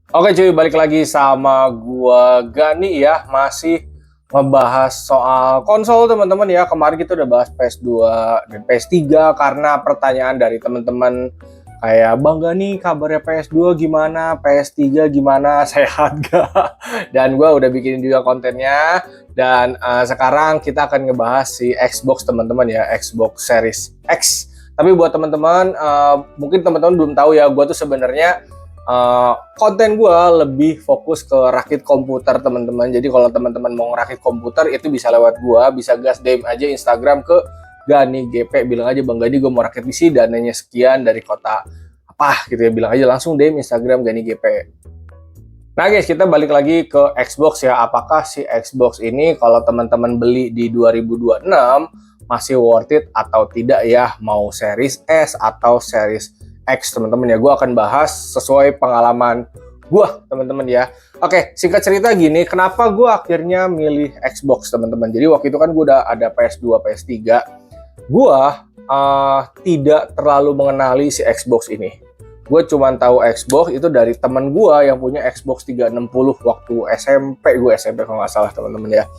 Oke cuy, balik lagi sama gua Gani ya, masih ngebahas soal konsol teman-teman ya. Kemarin kita udah bahas PS2 dan PS3 karena pertanyaan dari teman-teman kayak Bang Gani kabarnya PS2 gimana, PS3 gimana, sehat gak? Dan gua udah bikin juga kontennya dan sekarang kita akan ngebahas si Xbox teman-teman ya, Xbox Series X. Tapi buat teman-teman, mungkin teman-teman belum tahu ya, gua tuh sebenarnya konten gue lebih fokus ke rakit komputer teman-teman. Jadi kalau teman-teman mau ngerakit komputer itu bisa lewat gue, bisa gas DM aja Instagram ke Gani GP, bilang aja Bang Gani gue mau rakit PC dananya sekian dari kota apa gitu ya, bilang aja langsung DM Instagram Gani GP. Nah guys, kita balik lagi ke Xbox ya. Apakah si Xbox ini kalau teman-teman beli di 2026 masih worth it atau tidak ya, mau Series S atau Series X teman-teman ya. Gue akan bahas sesuai pengalaman gue teman-teman ya. Oke, singkat cerita gini, kenapa gue akhirnya milih Xbox teman-teman. Jadi waktu itu kan gue udah ada PS2, PS3. Gue tidak terlalu mengenali si Xbox ini. Gue cuma tahu Xbox itu dari teman gue yang punya Xbox 360 waktu SMP. Gue SMP kalau nggak salah teman-teman ya.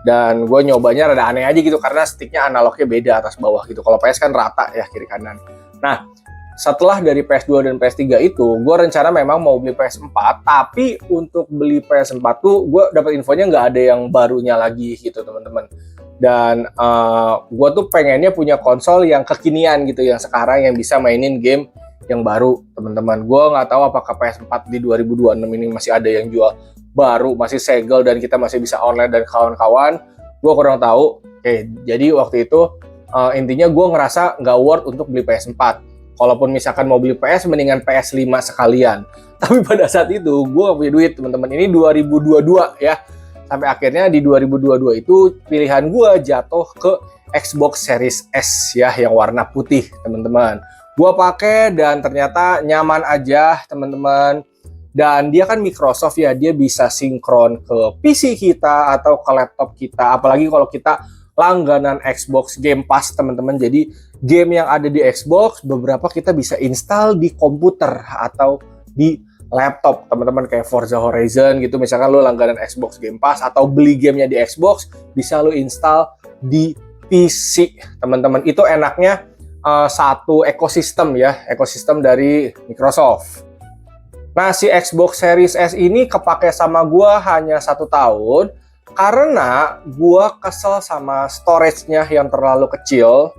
Dan gue nyobanya rada aneh aja gitu karena sticknya analognya beda atas bawah gitu. Kalau PS kan rata ya kiri kanan. Nah, setelah dari PS2 dan PS3 itu, gue rencana memang mau beli PS4, tapi untuk beli PS4 tuh gue dapat infonya nggak ada yang barunya lagi gitu teman-teman. Dan gue tuh pengennya punya konsol yang kekinian gitu, yang sekarang yang bisa mainin game yang baru teman-teman. Gue nggak tahu apakah PS4 di 2026 ini masih ada yang jual baru, masih segel dan kita masih bisa online dan kawan-kawan. Gue kurang tahu. Oke, jadi waktu itu intinya gue ngerasa nggak worth untuk beli PS4. Kalaupun misalkan mau beli PS, mendingan PS5 sekalian. Tapi pada saat itu, gue gak punya duit, teman-teman. Ini 2022 ya. Sampai akhirnya di 2022 itu, pilihan gue jatuh ke Xbox Series S ya, yang warna putih, teman-teman. Gue pakai dan ternyata nyaman aja, teman-teman. Dan dia kan Microsoft ya, dia bisa sinkron ke PC kita atau ke laptop kita. Apalagi kalau kita langganan Xbox Game Pass teman-teman. Jadi game yang ada di Xbox beberapa kita bisa install di komputer atau di laptop teman-teman, kayak Forza Horizon gitu. Misalkan lo langganan Xbox Game Pass atau beli gamenya di Xbox, bisa lo install di PC teman-teman. Itu enaknya satu ekosistem ya, ekosistem dari Microsoft. Nah, si Xbox Series S ini kepake sama gue hanya 1 tahun karena gue kesel sama storage-nya yang terlalu kecil.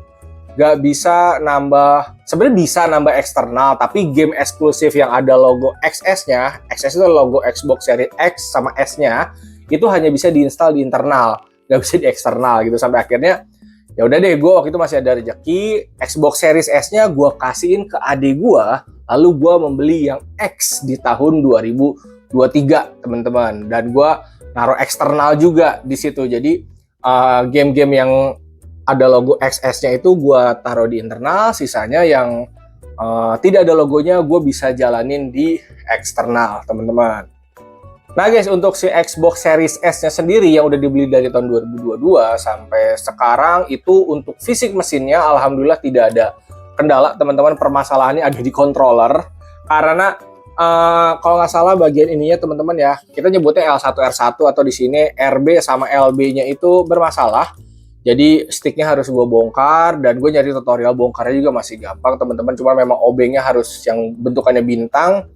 Gak bisa nambah, sebenarnya bisa nambah eksternal, tapi game eksklusif yang ada logo XS-nya, XS itu logo Xbox Series X sama S-nya, itu hanya bisa diinstal di internal, gak bisa di eksternal gitu. Sampai akhirnya ya udah deh, gue waktu itu masih ada rezeki, Xbox Series S-nya gue kasihin ke adik gue, lalu gue membeli yang X di tahun 2023 teman-teman, dan gue naruh eksternal juga di situ. Jadi game-game yang ada logo XS-nya itu gue taruh di internal, sisanya yang tidak ada logonya gue bisa jalanin di eksternal teman-teman. Nah guys, untuk si Xbox Series S-nya sendiri yang udah dibeli dari tahun 2022 sampai sekarang itu untuk fisik mesinnya alhamdulillah tidak ada kendala teman-teman. Permasalahannya ada di controller karena kalau nggak salah bagian ininya teman-teman ya, kita nyebutnya L1 R1 atau di sini RB sama LB-nya itu bermasalah. Jadi sticknya harus gue bongkar dan gue nyari tutorial bongkarnya juga masih gampang teman-teman. Cuma memang obengnya harus yang bentukannya bintang.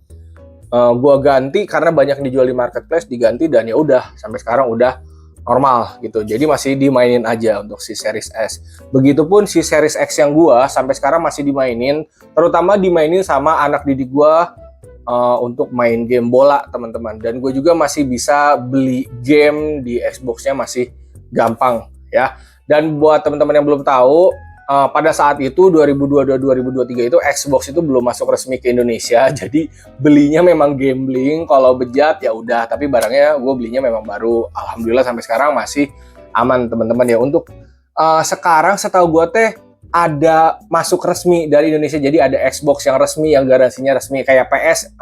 Gue ganti karena banyak yang dijual di marketplace, diganti dan ya udah sampai sekarang udah normal gitu. Jadi masih dimainin aja untuk si Series S. Begitupun si Series X yang gue sampai sekarang masih dimainin, terutama dimainin sama anak didik gue untuk main game bola teman-teman. Dan gue juga masih bisa beli game di Xbox-nya masih gampang ya. Dan buat teman-teman yang belum tahu, pada saat itu 2022-2023 itu Xbox itu belum masuk resmi ke Indonesia. Jadi belinya memang gambling, kalau bejat ya udah, tapi barangnya gue belinya memang baru. Alhamdulillah sampai sekarang masih aman teman-teman ya. Untuk sekarang setahu gue teh ada masuk resmi dari Indonesia. Jadi ada Xbox yang resmi, yang garansinya resmi, kayak PS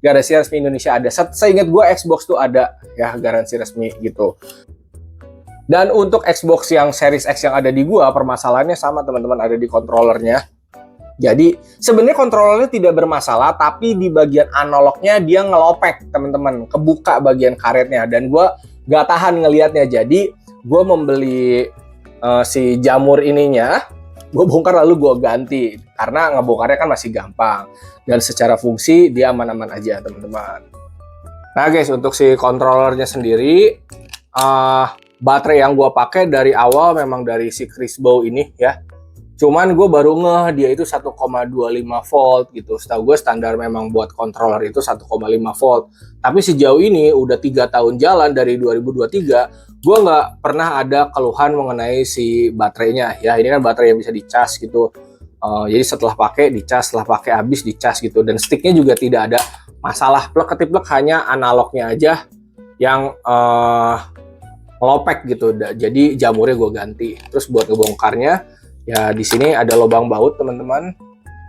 garansi resmi Indonesia ada. Seingat gue Xbox tuh ada ya garansi resmi gitu. Dan untuk Xbox yang Series X yang ada di gua, permasalahannya sama teman-teman, ada di controllernya. Jadi sebenarnya kontrolernya tidak bermasalah, tapi di bagian analognya dia ngelopek teman-teman, kebuka bagian karetnya, dan gue gak tahan ngelihatnya. Jadi gue membeli si jamur ininya, gue bongkar lalu gue ganti, karena ngebongkarnya kan masih gampang, dan secara fungsi dia aman-aman aja teman-teman. Nah guys, untuk si controllernya sendiri, baterai yang gue pakai dari awal memang dari si Crisbo ini ya. Cuman gue baru ngeh dia itu 1,25 volt gitu. Setahu gue standar memang buat controller itu 1,5 volt. Tapi sejauh ini udah 3 tahun jalan dari 2023, gue nggak pernah ada keluhan mengenai si baterainya. Ya ini kan baterai yang bisa dicas gitu. Jadi setelah pakai dicas, setelah pakai habis dicas gitu. Dan sticknya juga tidak ada masalah. Plek ketiplek, hanya analognya aja yang ngelopek gitu. Jadi jamurnya gue ganti. Terus buat ngebongkarnya, ya di sini ada lubang baut teman-teman.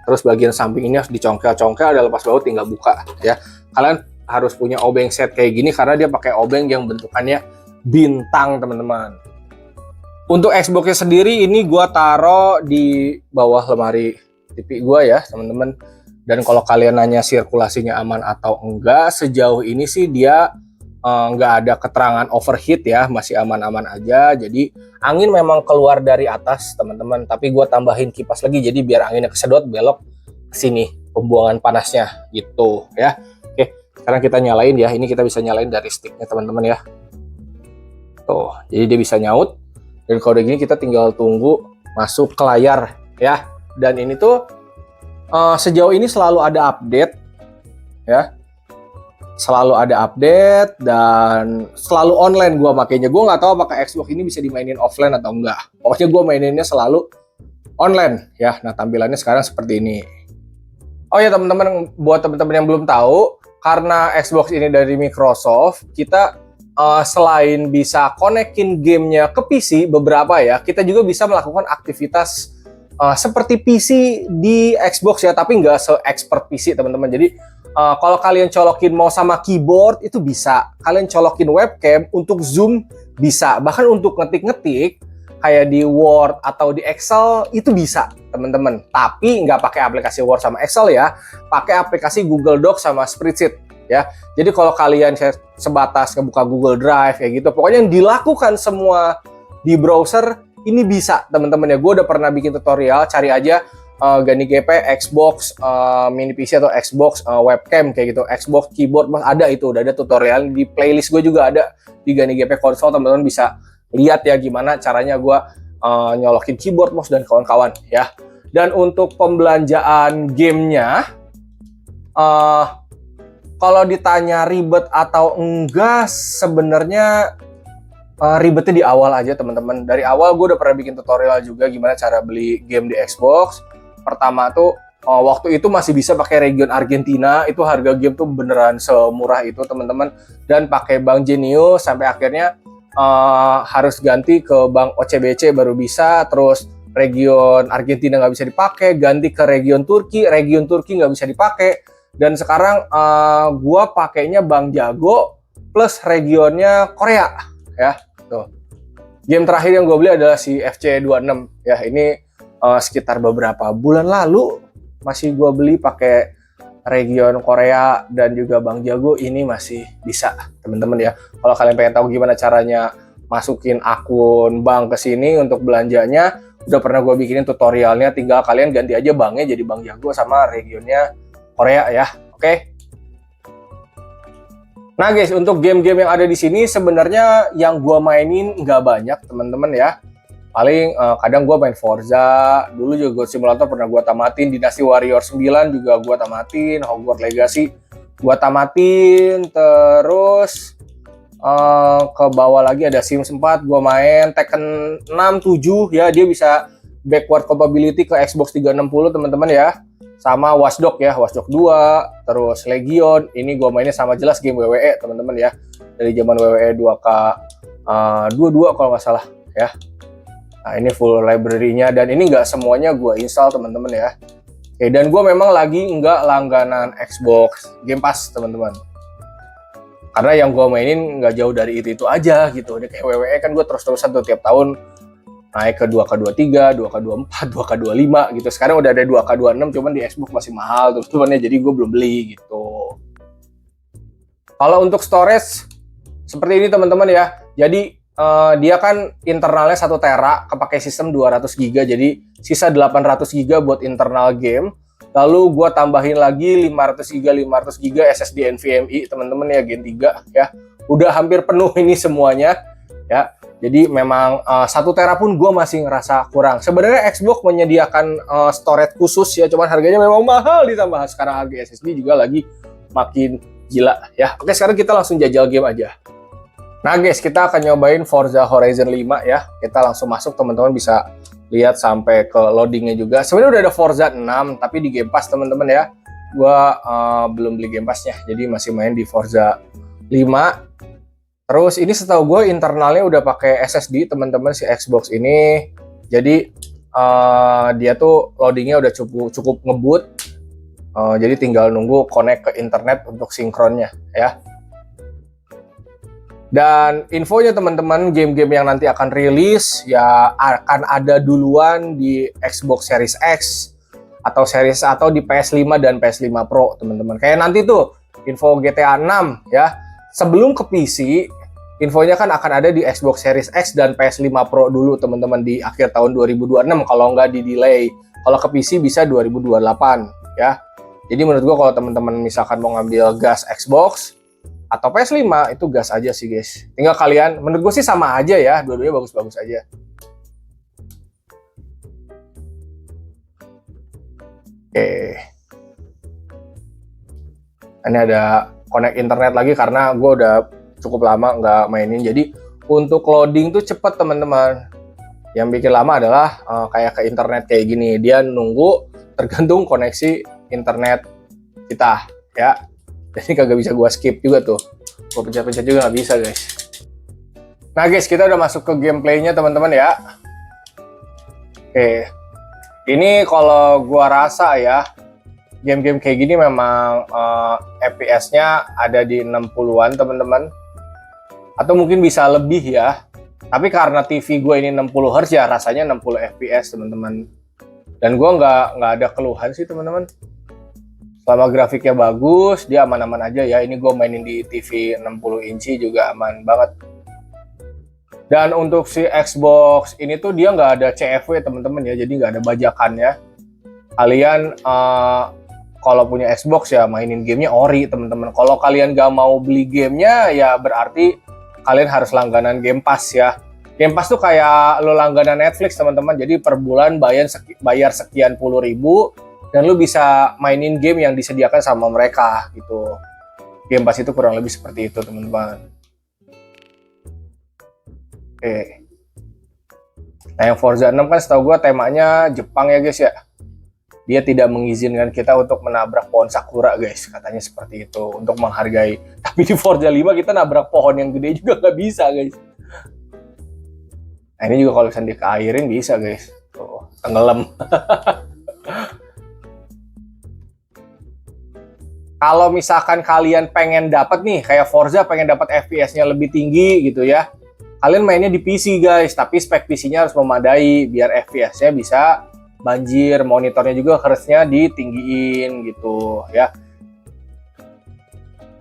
Terus bagian samping ini harus dicongkel-congkel, ada lepas baut, tinggal buka ya. Kalian harus punya obeng set kayak gini karena dia pakai obeng yang bentukannya bintang teman-teman. Untuk Xbox-nya sendiri ini gua taruh di bawah lemari TV gua ya teman-teman. Dan kalau kalian nanya sirkulasinya aman atau enggak, sejauh ini sih dia nggak ada keterangan overheat ya, masih aman-aman aja. Jadi angin memang keluar dari atas teman-teman, tapi gue tambahin kipas lagi jadi biar anginnya kesedot belok ke sini pembuangan panasnya gitu ya. Oke, sekarang kita nyalain ya. Ini kita bisa nyalain dari sticknya teman-teman ya. Tuh, jadi dia bisa nyaut. Dan kalau udah gini kita tinggal tunggu masuk ke layar ya. Dan ini tuh sejauh ini selalu ada update ya. Selalu ada update dan selalu online gue makanya. Gue nggak tahu apakah Xbox ini bisa dimainin offline atau enggak. Pokoknya gue maininnya selalu online ya. Nah tampilannya sekarang seperti ini. Oh ya teman-teman, buat teman-teman yang belum tahu, karena Xbox ini dari Microsoft, kita selain bisa konekin gamenya ke PC beberapa ya, kita juga bisa melakukan aktivitas seperti PC di Xbox ya, tapi nggak se-expert PC teman-teman. Jadi kalau kalian colokin mau sama keyboard itu bisa, kalian colokin webcam untuk zoom bisa, bahkan untuk ngetik-ngetik kayak di Word atau di Excel itu bisa teman-teman. Tapi nggak pakai aplikasi Word sama Excel ya, pakai aplikasi Google Docs sama Spreadsheet ya. Jadi kalau kalian sebatas ngebuka Google Drive kayak gitu, pokoknya yang dilakukan semua di browser ini bisa teman-teman ya. Gue udah pernah bikin tutorial, cari aja Gani GP Xbox mini PC atau Xbox webcam kayak gitu, Xbox keyboard, ada itu, udah ada tutorial di playlist gue juga ada di Gani GP konsol, teman-teman bisa lihat ya gimana caranya gue nyolokin keyboard mouse dan kawan-kawan ya. Dan untuk pembelanjaan gamenya, kalau ditanya ribet atau enggak, sebenarnya ribetnya di awal aja teman-teman. Dari awal gue udah pernah bikin tutorial juga gimana cara beli game di Xbox. Pertama tuh waktu itu masih bisa pakai region Argentina, itu harga game tuh beneran semurah itu teman-teman, dan pakai Bank Jenius sampai akhirnya harus ganti ke Bank OCBC baru bisa. Terus region Argentina nggak bisa dipakai, ganti ke region Turki nggak bisa dipakai, dan sekarang gua pakainya Bank Jago plus regionnya Korea ya. Tuh. Game terakhir yang gue beli adalah si FC26 ya. Ini sekitar beberapa bulan lalu masih gue beli pakai region Korea dan juga Bank Jago. Ini masih bisa teman-teman ya. Kalau kalian pengen tahu gimana caranya masukin akun bank ke sini untuk belanjanya, udah pernah gue bikinin tutorialnya. Tinggal kalian ganti aja banknya jadi Bank Jago sama regionnya Korea ya. Oke. Nah guys, untuk game-game yang ada di sini sebenarnya yang gue mainin nggak banyak teman-teman ya. Paling kadang gue main Forza, dulu juga God Simulator pernah gue tamatin, Dynasty Warrior 9 juga gue tamatin, Hogwarts Legacy gue tamatin, terus ke bawah lagi ada Sims 4 gue main, Tekken 6, 7 ya, dia bisa backward compatibility ke Xbox 360 teman-teman ya. Sama Watch Dogs ya, Watch Dogs 2, terus Legion, ini gue mainnya sama jelas game WWE teman-teman ya, dari zaman WWE 2K22 kalau nggak salah ya. Nah ini full library-nya, dan ini nggak semuanya gue install teman-teman ya. Oke, dan gue memang lagi nggak langganan Xbox Game Pass teman-teman, karena yang gue mainin nggak jauh dari itu aja gitu. Ini kayak WWE kan gue terus-terusan tuh tiap tahun naik ke 2K23, 2K24, 2K25 gitu. Sekarang udah ada 2K26, cuman di Xbox masih mahal teman-teman ya, jadi gue belum beli gitu. Kalau untuk storage seperti ini teman-teman ya, jadi dia kan internalnya 1 tera, kepake sistem 200 GB, jadi sisa 800 GB buat internal game. Lalu gue tambahin lagi 500 GB SSD NVMe teman-teman ya, Gen 3 ya. Udah hampir penuh ini semuanya ya. Jadi memang 1 tera pun gue masih ngerasa kurang. Sebenarnya Xbox menyediakan storage khusus ya, cuman harganya memang mahal, ditambah sekarang harga SSD juga lagi makin gila ya. Oke, sekarang kita langsung jajal game aja. Nah guys, kita akan nyobain Forza Horizon 5 ya. Kita langsung masuk, teman-teman bisa lihat sampai ke loadingnya juga. Sebenarnya udah ada Forza 6, tapi di Game Pass teman-teman ya. Gua belum beli Game Pass-nya, jadi masih main di Forza 5. Terus ini setahu gue internalnya udah pakai SSD teman-teman si Xbox ini. Jadi dia tuh loadingnya udah cukup ngebut. Jadi tinggal nunggu connect ke internet untuk sinkronnya ya. Dan infonya teman-teman, game-game yang nanti akan rilis ya akan ada duluan di Xbox Series X atau di PS5 dan PS5 Pro teman-teman. Kayak nanti tuh info GTA 6 ya. Sebelum ke PC, infonya kan akan ada di Xbox Series X dan PS5 Pro dulu teman-teman di akhir tahun 2026 kalau nggak di delay. Kalau ke PC bisa 2028 ya. Jadi menurut gua kalau teman-teman misalkan mau ngambil gas Xbox atau PS5 itu gas aja sih guys. Tinggal kalian, menurut gue sih sama aja ya, dua-duanya bagus-bagus aja. Oke. Ini ada connect internet lagi karena gue udah cukup lama nggak mainin. Jadi untuk loading tuh cepet teman-teman. Yang bikin lama adalah kayak ke internet kayak gini. Dia nunggu tergantung koneksi internet kita ya. Jadi kagak bisa gue skip juga tuh. Gue pencet-pencet juga nggak bisa guys. Nah guys, kita udah masuk ke gameplaynya teman-teman ya. Oke. Ini kalau gue rasa ya, game-game kayak gini memang FPS-nya ada di 60-an teman-teman. Atau mungkin bisa lebih ya. Tapi karena TV gue ini 60 Hz ya, rasanya 60 FPS teman-teman. Dan gue nggak ada keluhan sih teman-teman. Selama grafiknya bagus, dia aman-aman aja ya. Ini gue mainin di TV 60 inci juga aman banget. Dan untuk si Xbox ini tuh dia nggak ada CFW teman-teman ya, jadi nggak ada bajakannya. Kalian kalau punya Xbox ya mainin gamenya ori teman-teman. Kalau kalian nggak mau beli gamenya ya berarti kalian harus langganan Game Pass ya. Game Pass tuh kayak lo langganan Netflix teman-teman. Jadi per bulan bayar sekian puluh ribu. Dan lu bisa mainin game yang disediakan sama mereka gitu. Game Pass itu kurang lebih seperti itu teman-teman. Oke. Nah yang Forza 6 kan setahu gue temanya Jepang ya guys ya. Dia tidak mengizinkan kita untuk menabrak pohon sakura guys. Katanya seperti itu untuk menghargai. Tapi di Forza 5 kita nabrak pohon yang gede juga nggak bisa guys. Nah ini juga kalau misalnya dikairin bisa guys. Tuh, tenggelam. Kalau misalkan kalian pengen dapat nih, kayak Forza pengen dapat FPS-nya lebih tinggi gitu ya, kalian mainnya di PC guys, tapi spek PC-nya harus memadai biar FPS-nya bisa banjir, monitornya juga hertz-nya ditinggiin gitu ya.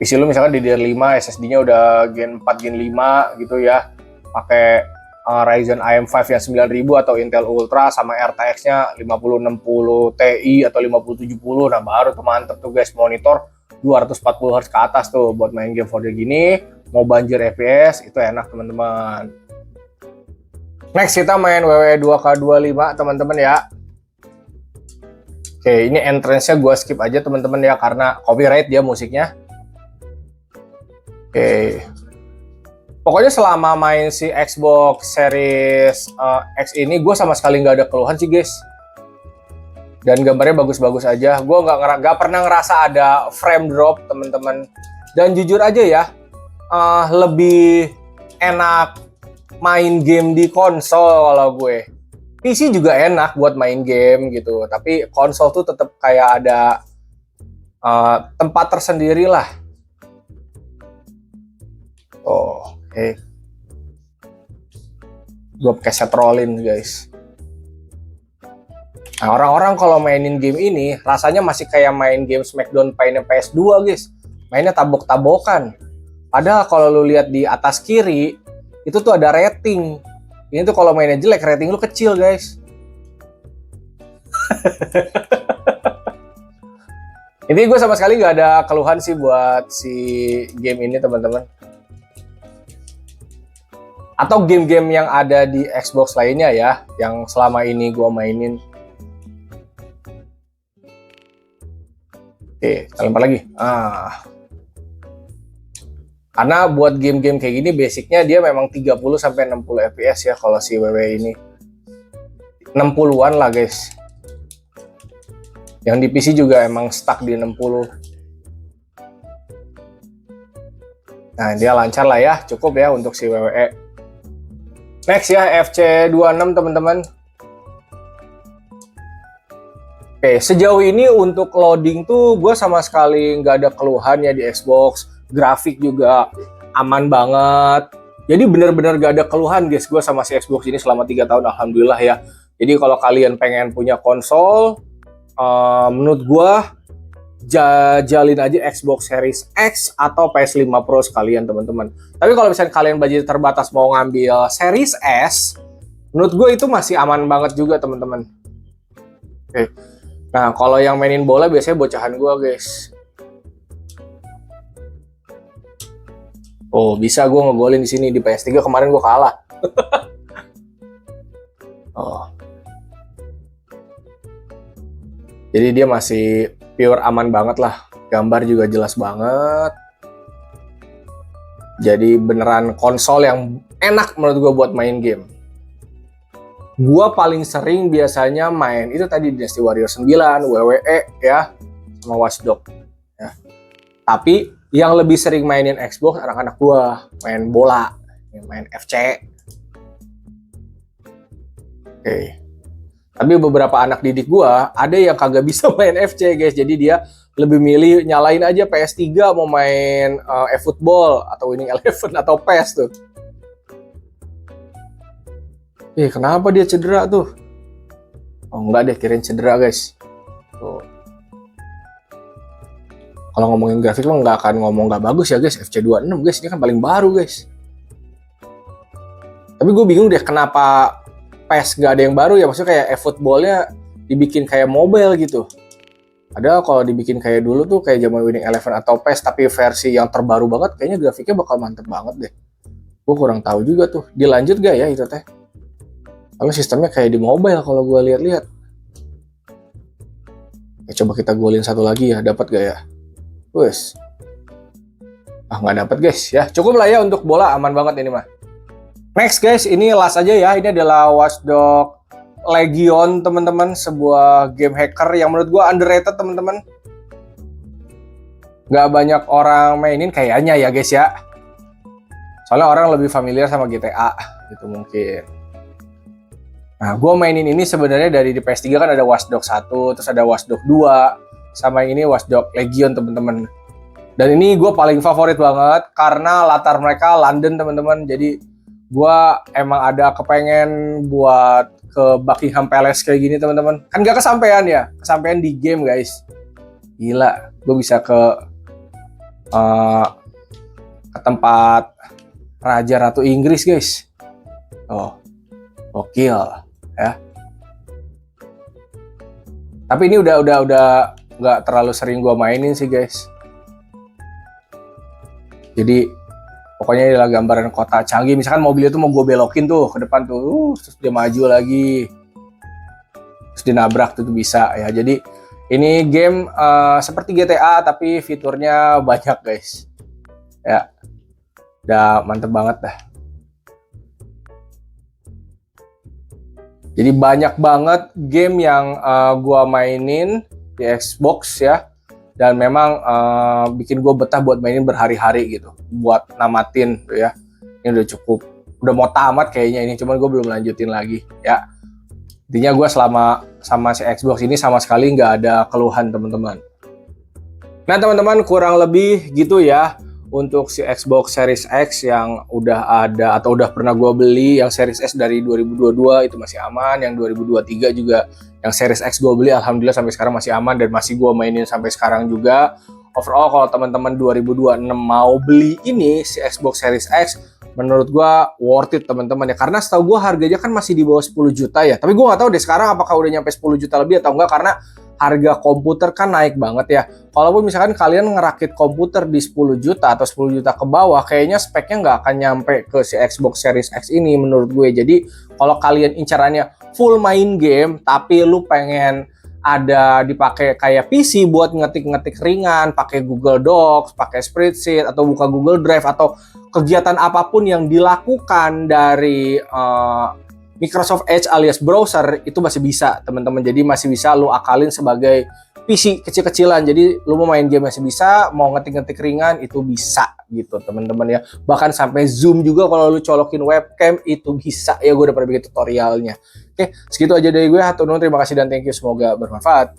PC lu misalkan DDR5, SSD-nya udah Gen 4, Gen 5 gitu ya, pakai Ryzen AM5 yang 9000 atau Intel Ultra sama RTX-nya 5060 Ti atau 5070, nah baru tuh mantep tuh guys, monitor 240 Hz ke atas tuh buat main game Forza gini, mau banjir FPS itu enak teman-teman. Next kita main WWE 2K25 teman-teman ya. Oke, ini entrance-nya gue skip aja teman-teman ya karena copyright dia musiknya. Oke. Pokoknya selama main si Xbox Series X ini gue sama sekali nggak ada keluhan sih guys. Dan gambarnya bagus-bagus aja. Gue nggak pernah ngerasa ada frame drop teman-teman. Dan jujur aja ya, lebih enak main game di konsol kalau gue. PC juga enak buat main game gitu. Tapi konsol tuh tetap kayak ada tempat tersendiri lah. Oh. Oke. Gue pakai set rollin guys. Nah, orang-orang kalau mainin game ini rasanya masih kayak main game Smackdown painnya PS2 guys. Mainnya tabok-tabokan. Padahal kalau lu lihat di atas kiri itu tuh ada rating. Ini tuh kalau mainnya jelek rating lu kecil guys. Ini gue sama sekali nggak ada keluhan sih buat si game ini teman-teman. Atau game-game yang ada di Xbox lainnya ya, yang selama ini gue mainin. Oke, kita lempar lagi. Karena buat game-game kayak gini basicnya dia memang 30-60 fps ya kalau si WW ini. 60-an lah guys. Yang di PC juga emang stuck di 60. Nah, dia lancar lah ya, cukup ya untuk si WWE. Next ya, FC26 teman-teman. Oke, sejauh ini untuk loading tuh gue sama sekali nggak ada keluhan ya di Xbox. Grafik juga aman banget. Jadi bener-bener gak ada keluhan guys gue sama si Xbox ini selama 3 tahun, alhamdulillah ya. Jadi kalau kalian pengen punya konsol, menurut gue jajalin aja Xbox Series X atau PS5 Pro sekalian teman-teman. Tapi kalau misalnya kalian budget terbatas mau ngambil Series S, menurut gue itu masih aman banget juga teman-teman. Oke. Nah kalau yang mainin bola biasanya bocahan gue guys. Oh bisa gue ngegolin di sini di PS3 kemarin gue kalah. Oh. Jadi dia masih pure aman banget lah. Gambar juga jelas banget. Jadi beneran konsol yang enak menurut gue buat main game. Gue paling sering biasanya main itu tadi Dynasty Warriors 9, WWE ya, sama Watch Dogs. Ya. Tapi yang lebih sering mainin Xbox anak-anak gue main bola, main FC. Oke. Tapi beberapa anak didik gue ada yang kagak bisa main FC guys. Jadi dia lebih milih nyalain aja PS3 mau main eFootball atau Winning Eleven atau PES tuh. Kenapa dia cedera tuh? Oh enggak deh, kirain cedera guys. Tuh. Kalau ngomongin grafik mah nggak akan ngomong nggak bagus ya guys. FC26 guys, ini kan paling baru guys. Tapi gue bingung deh kenapa PES nggak ada yang baru ya. Maksudnya kayak eFootball-nya dibikin kayak mobile gitu. Padahal kalau dibikin kayak dulu tuh kayak zaman Winning Eleven atau PES tapi versi yang terbaru banget, kayaknya grafiknya bakal mantep banget deh. Gue kurang tahu juga tuh. Dilanjut gak ya itu teh? Kalau sistemnya kayak di mobile kalau gue lihat-lihat. Coba kita golin satu lagi ya, dapat gak ya? Wes. Nggak dapat guys ya. Cukup lah ya untuk bola, aman banget ini mah. Next guys, ini last aja ya. Ini adalah Watch Dogs Legion teman-teman, sebuah game hacker yang menurut gue underrated teman-teman. Nggak banyak orang mainin kayaknya ya guys ya. Soalnya orang lebih familiar sama GTA gitu mungkin. Nah, gue mainin ini sebenarnya dari di PS3 kan ada Watch Dogs 1, terus ada Watch Dogs 2, sama yang ini Watch Dogs Legion teman-teman. Dan ini gue paling favorit banget karena latar mereka London teman-teman. Jadi gue emang ada kepengen buat ke Buckingham Palace kayak gini teman-teman. Kan gak kesampaian ya, kesampaian di game guys. Gila, gue bisa ke tempat Raja Ratu Inggris guys. Oh, gokil ya. Tapi ini udah nggak terlalu sering gue mainin sih guys. Jadi pokoknya ini adalah gambaran kota canggih. Misalkan mobil itu mau gue belokin tuh ke depan tuh, terus dia maju lagi, terus dinabrak tuh bisa ya. Jadi ini game seperti GTA tapi fiturnya banyak guys. Ya, udah mantep banget dah. Jadi banyak banget game yang gua mainin di Xbox ya. Dan memang bikin gue betah buat mainin berhari-hari gitu. Buat namatin tuh ya. Ini udah cukup. Udah mau tamat kayaknya ini. Cuman gue belum lanjutin lagi ya. Intinya gue selama sama si Xbox ini sama sekali nggak ada keluhan teman-teman. Nah teman-teman kurang lebih gitu ya untuk si Xbox Series X yang udah ada atau udah pernah gue beli, yang Series S dari 2022 itu masih aman, yang 2023 juga yang Series X gue beli alhamdulillah sampai sekarang masih aman dan masih gue mainin sampai sekarang juga. Overall kalau teman-teman 2026 mau beli ini si Xbox Series X, menurut gue worth it teman-teman ya, karena setahu gue harganya kan masih di bawah 10 juta ya, tapi gue nggak tahu deh sekarang apakah udah nyampe 10 juta lebih atau enggak, karena harga komputer kan naik banget ya. Kalaupun misalkan kalian ngerakit komputer di 10 juta atau 10 juta ke bawah, kayaknya speknya nggak akan nyampe ke si Xbox Series X ini menurut gue. Jadi kalau kalian incarannya full main game tapi lu pengen ada dipakai kayak PC buat ngetik-ngetik ringan, pakai Google Docs, pakai spreadsheet, atau buka Google Drive, atau kegiatan apapun yang dilakukan dari Microsoft Edge alias browser, itu masih bisa teman-teman. Jadi masih bisa lu akalin sebagai PC kecil-kecilan. Jadi lu mau main game masih bisa, mau ngetik-ngetik ringan itu bisa gitu teman-teman ya. Bahkan sampai zoom juga kalau lu colokin webcam itu bisa ya, gue udah pernah bikin tutorialnya. Oke, segitu aja dari gue. Hatur nuhun, terima kasih dan thank you, semoga bermanfaat.